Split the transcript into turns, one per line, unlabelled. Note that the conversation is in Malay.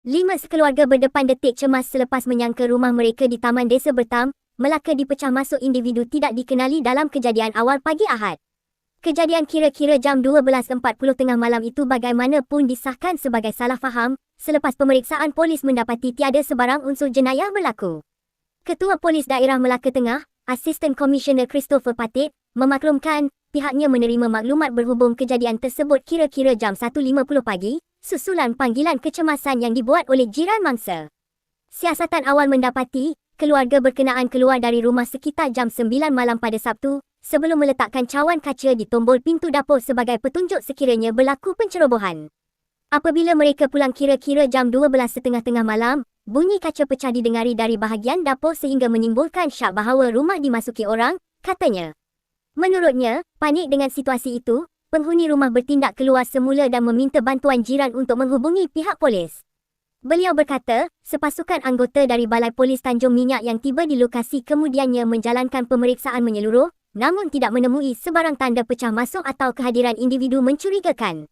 5 sekeluarga berdepan detik cemas selepas menyangka rumah mereka di Taman Desa Bertam, Melaka dipecah masuk individu tidak dikenali dalam kejadian awal pagi Ahad. Kejadian kira-kira jam 12.40 tengah malam itu bagaimanapun disahkan sebagai salah faham selepas pemeriksaan polis mendapati tiada sebarang unsur jenayah berlaku. Ketua Polis Daerah Melaka Tengah, Asisten Komisioner Christopher Patik, memaklumkan pihaknya menerima maklumat berhubung kejadian tersebut kira-kira jam 1.50 pagi, susulan panggilan kecemasan yang dibuat oleh jiran mangsa. Siasatan awal mendapati, keluarga berkenaan keluar dari rumah sekitar jam 9 malam pada Sabtu, sebelum meletakkan cawan kaca di tombol pintu dapur sebagai petunjuk sekiranya berlaku pencerobohan. Apabila mereka pulang kira-kira jam 12.30 tengah malam, bunyi kaca pecah didengari dari bahagian dapur sehingga menimbulkan syak bahawa rumah dimasuki orang, katanya. Menurutnya, panik dengan situasi itu, penghuni rumah bertindak keluar semula dan meminta bantuan jiran untuk menghubungi pihak polis. Beliau berkata, sepasukan anggota dari Balai Polis Tanjung Minyak yang tiba di lokasi kemudiannya menjalankan pemeriksaan menyeluruh, namun tidak menemui sebarang tanda pecah masuk atau kehadiran individu mencurigakan.